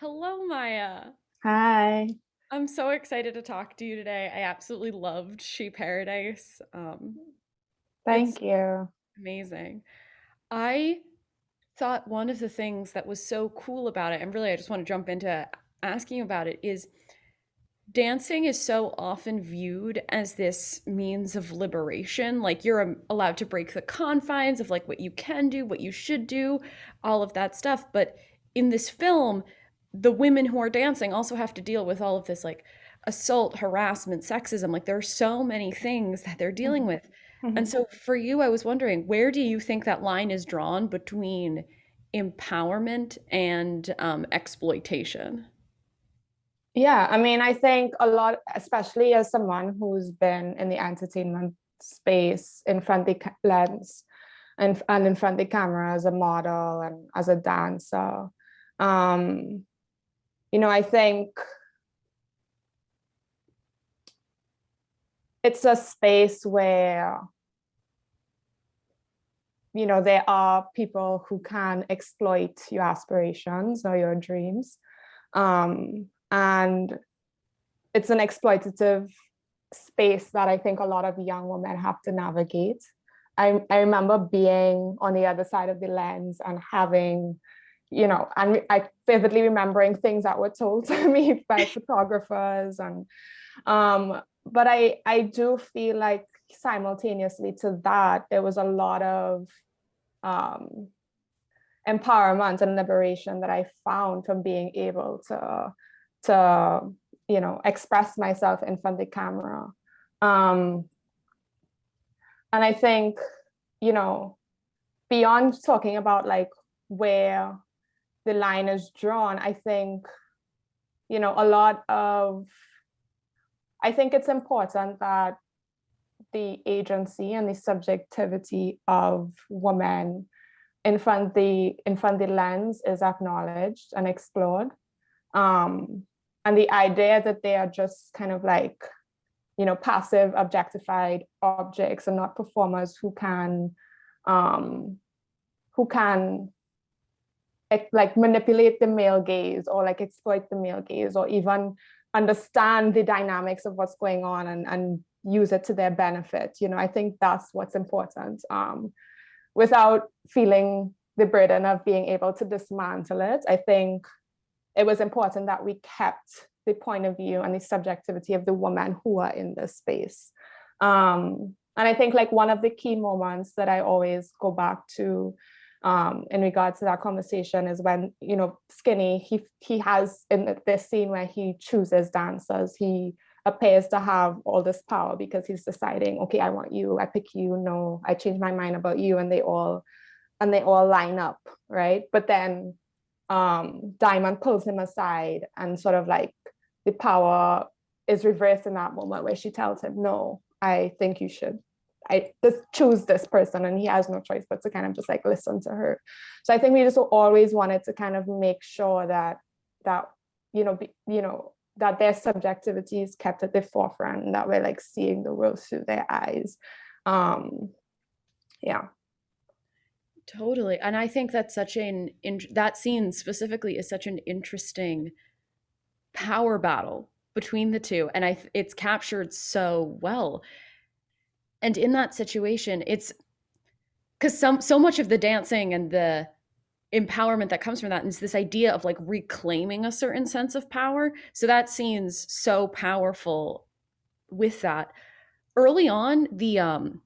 Hello, Maya. Hi, I'm so excited to talk to you today. I absolutely loved She Paradise. It's thank you. amazing. I thought one of the things that was so cool about it, and really I just want to jump into asking you about it, is dancing is so often viewed as this means of liberation. Like you're allowed to break the confines of like what you can do, what you should do, all of that stuff. But in this film, the women who are dancing also have to deal with all of this like assault, harassment, sexism. Like there are so many things that they're dealing Mhm, with. And mhm. so for you, I was wondering, where do you think that line is drawn between empowerment and exploitation? Yeah, I mean, I think a lot, especially as someone who's been in the entertainment space in front of the lens and in front of the camera as a model and as a dancer. Um, I think it's a space where, there are people who can exploit your aspirations or your dreams. And it's an exploitative space that I think a lot of young women have to navigate. I remember being on the other side of the lens and having, and I vividly remembering things that were told to me by photographers but I do feel like simultaneously to that, there was a lot of um, empowerment and liberation that I found from being able to express myself in front of the camera. Um, and I think, you know, beyond talking about like where the line is drawn, I think, a lot of I think it's important that the agency and the subjectivity of women in front of the lens is acknowledged and explored. Um, and the idea that they are just kind of like, passive, objectified objects and not performers um, who can like manipulate the male gaze or like exploit the male gaze or even understand the dynamics of what's going on and use it to their benefit. I think that's what's important. Without feeling the burden of being able to dismantle it, I think it was important that we kept the point of view and the subjectivity of the women who are in this space. And I think like one of the key moments that I always go back to in regards to that conversation is when, Skinny, he has in this scene where he chooses dancers, he appears to have all this power because he's deciding, okay, I want you, I pick you, no, I change my mind about you, and they all line up, right? But then Diamond pulls him aside and sort of like the power is reversed in that moment where she tells him, no, I think you should I just choose this person, and he has no choice but to kind of just like listen to her. So I think we just always wanted to kind of make sure that that their subjectivity is kept at the forefront and that we're like seeing the world through their eyes. um yeah. Totally. And I think that's that scene specifically is such an interesting power battle between the two. And it's captured so well. And in that situation, it's because so much of the dancing and the empowerment that comes from that is this idea of like reclaiming a certain sense of power. So that scene's so powerful with that. Early on, the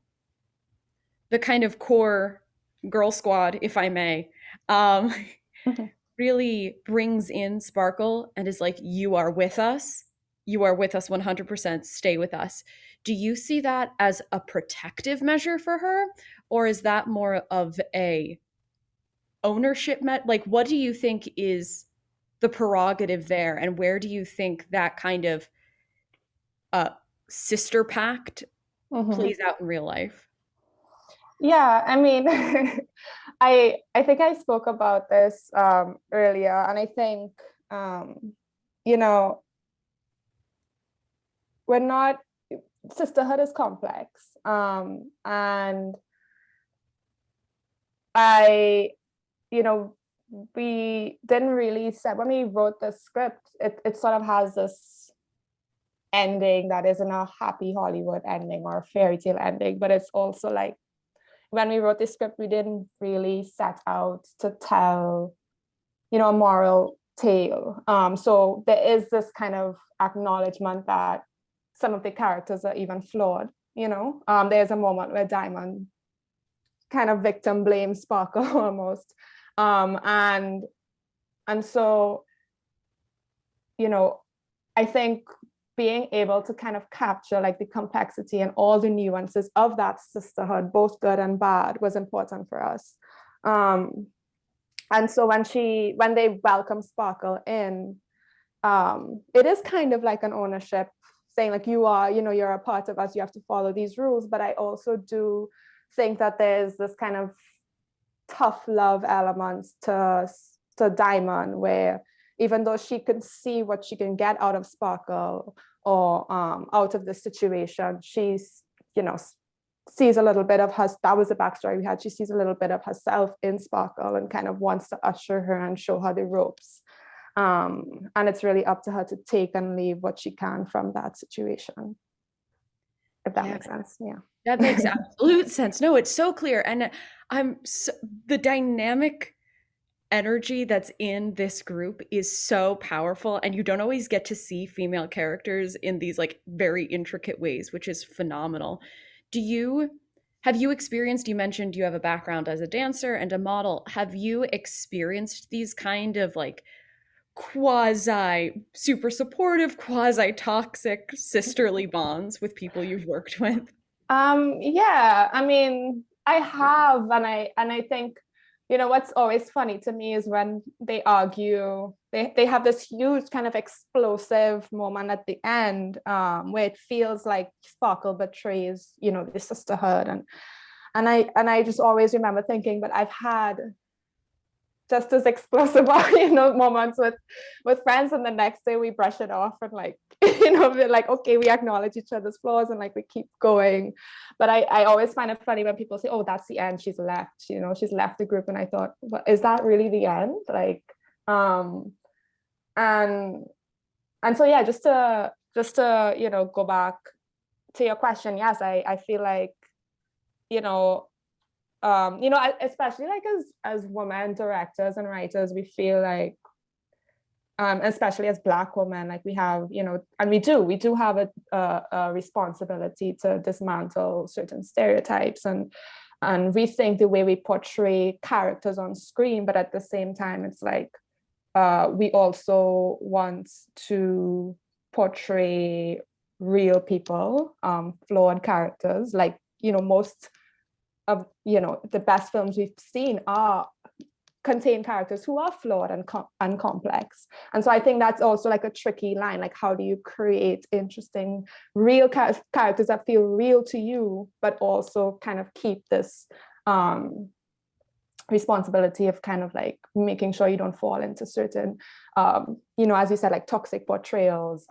kind of core girl squad, if I may, um, really brings in Sparkle and is like, you are with us. You are with us 100%. Stay with us. Do you see that as a protective measure for her? Or is that more of a ownership like what do you think is the prerogative there, and where do you think that kind of uh sister pact Mm-hmm. plays out in real life? Yeah, I mean, I think I spoke about this earlier, and I think you know we're not sisterhood is complex, and I you know we didn't really set, when we wrote the script, it sort of has this ending that isn't a happy Hollywood ending or a fairy tale ending, but it's also like, when we wrote the script, we didn't really set out to tell, a moral tale. So there is this kind of acknowledgement that some of the characters are even flawed. There's a moment where Diamond kind of victim blames Sparkle almost, and so, I think being able to kind of capture like the complexity and all the nuances of that sisterhood, both good and bad, was important for us. And so when they welcome Sparkle in, it is kind of like an ownership, saying like, you're a part of us, you have to follow these rules. But I also do think that there's this kind of tough love elements to Diamond, where even though she can see what she can get out of Sparkle or out of the situation, she's, sees a little bit of her, that was the backstory we had, she sees a little bit of herself in Sparkle and kind of wants to usher her and show her the ropes. And it's really up to her to take and leave what she can from that situation, if that makes sense. Yeah. That makes absolute sense. No, it's so clear. And the dynamic energy that's in this group is so powerful, and you don't always get to see female characters in these like very intricate ways, which is phenomenal. Have you experienced, you mentioned you have a background as a dancer and a model. Have you experienced these kind of like quasi super supportive, quasi toxic sisterly bonds with people you've worked with? Yeah, I mean, I have, and I think, what's always funny to me is when they argue, they have this huge kind of explosive moment at the end, where it feels like Sparkle betrays, the sisterhood, and I just always remember thinking, but I've had just as explosive moments with friends, and the next day we brush it off and like we're like, okay, we acknowledge each other's flaws and like we keep going. But I always find it funny when people say, oh, that's the end, she's left, she's left the group, and I thought, well, is that really the end? Like and so yeah, just to go back to your question, yes, I feel like, you know especially like as women directors and writers, we feel like, especially as Black women, like we have, and we do have a responsibility to dismantle certain stereotypes and rethink the way we portray characters on screen. But at the same time, it's like, we also want to portray real people, flawed characters. Like, most of the best films we've seen contain characters who are flawed and complex. And so I think that's also like a tricky line, like how do you create interesting real characters that feel real to you, but also kind of keep this responsibility of kind of like making sure you don't fall into certain as you said, like toxic portrayals,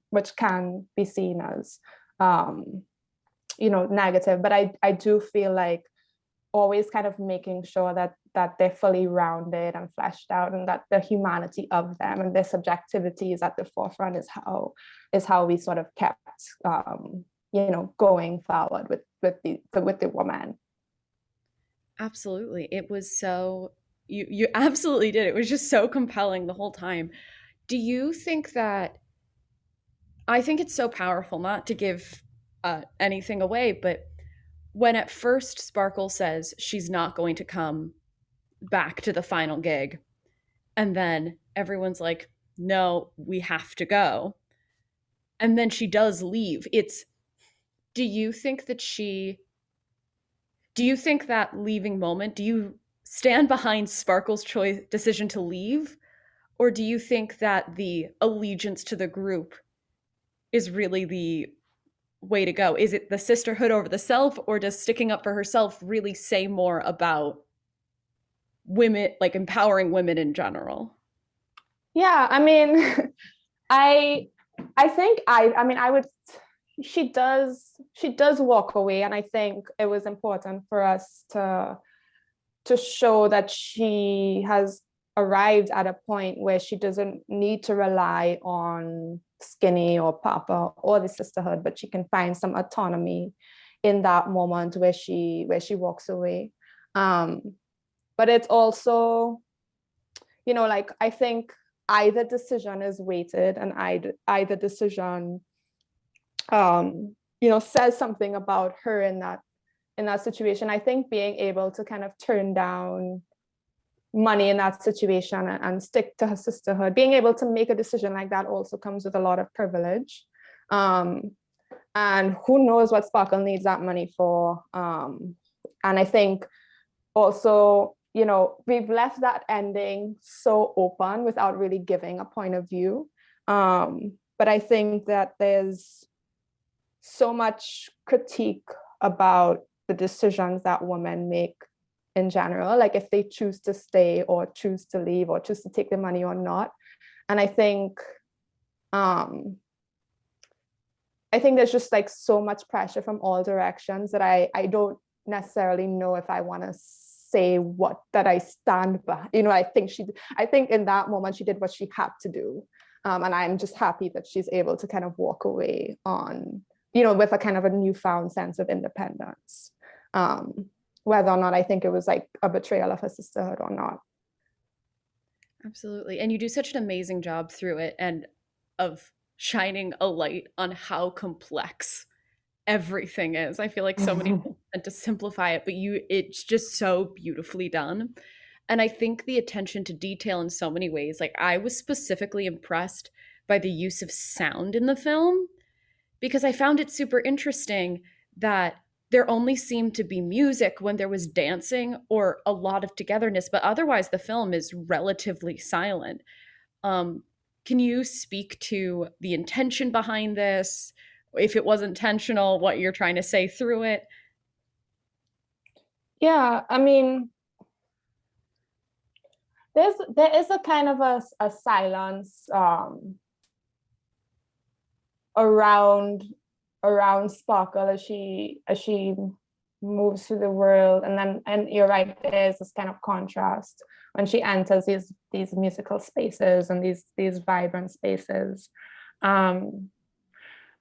which can be seen as negative. But I do feel like always kind of making sure that they're fully rounded and fleshed out, and that the humanity of them and their subjectivity is at the forefront, is how we sort of kept going forward with the woman. Absolutely. It was so you absolutely did. It was just so compelling the whole time. Do you think that I think it's so powerful, not to give anything away, but when at first Sparkle says she's not going to come back to the final gig, and then everyone's like, no, we have to go. And then she does leave. Do you think that do you think that leaving moment, do you stand behind Sparkle's decision to leave? Or do you think that the allegiance to the group is really the way to go? Is it the sisterhood over the self, or does sticking up for herself really say more about women, like empowering women in general? Yeah, I mean, I think I would, she does walk away, and I think it was important for us to show that she has arrived at a point where she doesn't need to rely on Skinny or Papa or the sisterhood, but she can find some autonomy in that moment where she walks away. But it's also, like, I think either decision is weighted, and either decision says something about her in that situation. I think being able to kind of turn down money in that situation and stick to her sisterhood, being able to make a decision like that also comes with a lot of privilege. And who knows what Sparkle needs that money for. And I think also, we've left that ending so open without really giving a point of view. But I think that there's so much critique about the decisions that women make in general, like if they choose to stay or choose to leave or choose to take the money or not. And I think there's just like so much pressure from all directions that I don't necessarily know if I want to say what that I stand by. I think in that moment she did what she had to do. And I'm just happy that she's able to kind of walk away on, with a kind of a newfound sense of independence. Whether or not I think it was like a betrayal of her sisterhood or not. Absolutely. And you do such an amazing job through it and of shining a light on how complex everything is. I feel like so many people tend to simplify it, but it's just so beautifully done. And I think the attention to detail in so many ways, like I was specifically impressed by the use of sound in the film because I found it super interesting that there only seemed to be music when there was dancing or a lot of togetherness, but otherwise the film is relatively silent. Um, can you speak to the intention behind this? If it was intentional, what you're trying to say through it? Yeah, I mean, there is a kind of a silence around Sparkle as she moves through the world, and you're right, there's this kind of contrast when she enters these musical spaces and these vibrant spaces.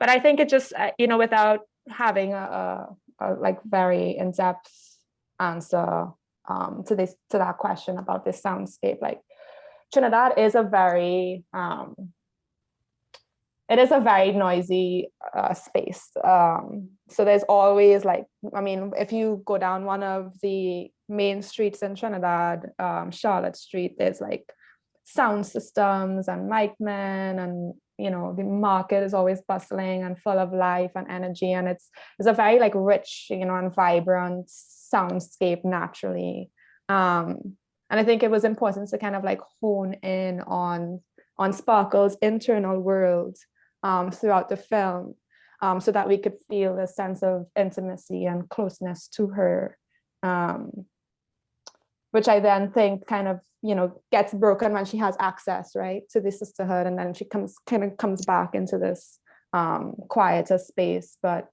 But I think it just without having a like very in-depth answer to that question about this soundscape, like Trinidad is a very it is a very noisy space. So there's always like, I mean, if you go down one of the main streets in Trinidad, Charlotte Street, there's like sound systems and mic men, and the market is always bustling and full of life and energy, and it's a very like rich, and vibrant soundscape naturally. And I think it was important to kind of like hone in on Sparkle's internal world throughout the film, so that we could feel a sense of intimacy and closeness to her, which I then think kind of gets broken when she has access, right, to the sisterhood, and then she comes back into this quieter space. But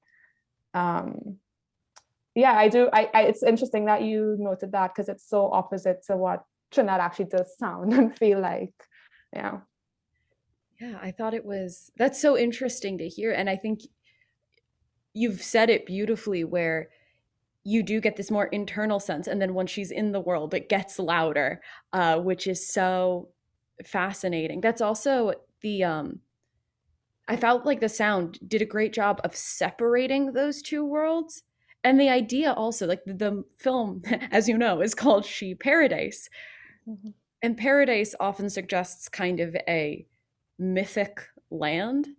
yeah, I do. It's interesting that you noted that, because it's so opposite to what Trinidad actually does sound and feel like. Yeah. Yeah, I thought that's so interesting to hear. And I think you've said it beautifully where you do get this more internal sense. And then when she's in the world, it gets louder, which is so fascinating. That's also I felt like the sound did a great job of separating those two worlds. And the idea also, like the film, as you know, is called She Paradise. Mm-hmm. And paradise often suggests kind of a mythic land.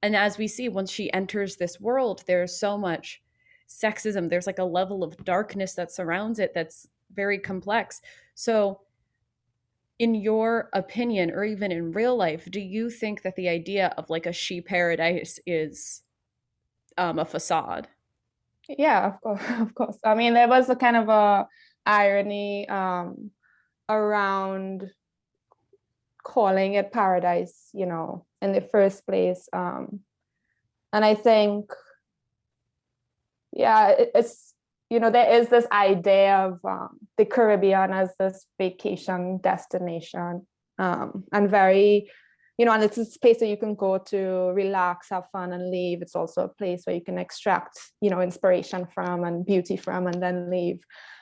And as we see, once she enters this world, there's so much sexism. There's like a level of darkness that surrounds it that's very complex. So, in your opinion, or even in real life, do you think that the idea of like a she paradise is a facade? Yeah, of course, of course. I mean, there was a kind of a irony around calling it paradise, in the first place. And I think, yeah, it's there is this idea of the Caribbean as this vacation destination, and very, and it's a space that you can go to relax, have fun, and leave. It's also a place where you can extract, inspiration from and beauty from, and then leave.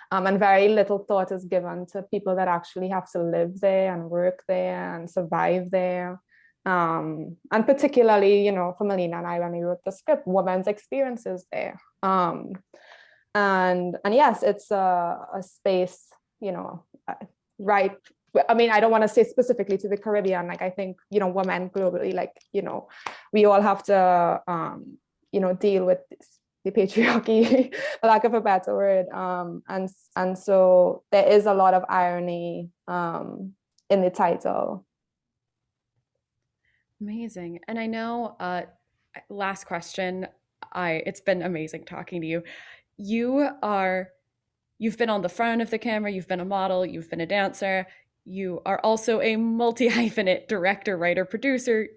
And very little thought is given to people that actually have to live there and work there and survive there. And particularly, for Melina and I, when we wrote the script, women's experiences there. And yes, it's a space, right. I mean, I don't want to say specifically to the Caribbean. Like, I think, women globally, like, we all have to, deal with the patriarchy, for lack of a better word. And so there is a lot of irony in the title. Amazing. And I know, last question, it's been amazing talking to you. You are you've been on the front of the camera, you've been a model, you've been a dancer, you are also a multi-hyphenate director, writer, producer.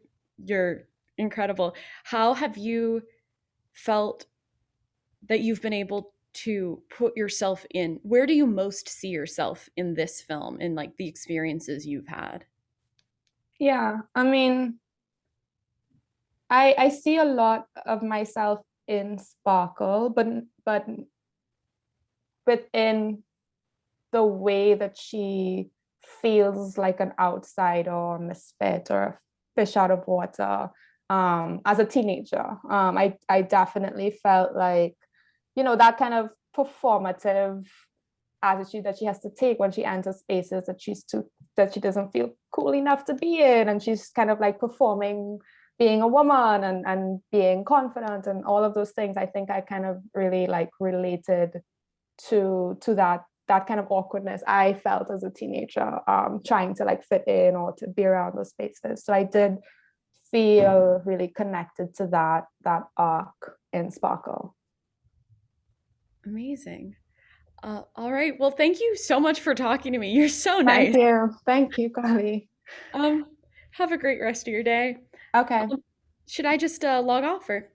You're incredible. How have you felt that you've been able to put yourself in? Where do you most see yourself in this film, in like the experiences you've had? Yeah, I mean, I see a lot of myself in Sparkle, but within the way that she feels like an outsider or a misfit or a fish out of water, as a teenager. I definitely felt like, that kind of performative attitude that she has to take when she enters spaces that she doesn't feel cool enough to be in, and she's kind of like performing being a woman and being confident and all of those things. I think I kind of really like related to that kind of awkwardness I felt as a teenager, trying to like fit in or to be around those spaces. So I did feel really connected to that arc in Sparkle. Amazing. All right. Well, thank you so much for talking to me. You're so nice. Thank you, Carly. Um, have a great rest of your day. Okay. Should I just log off or?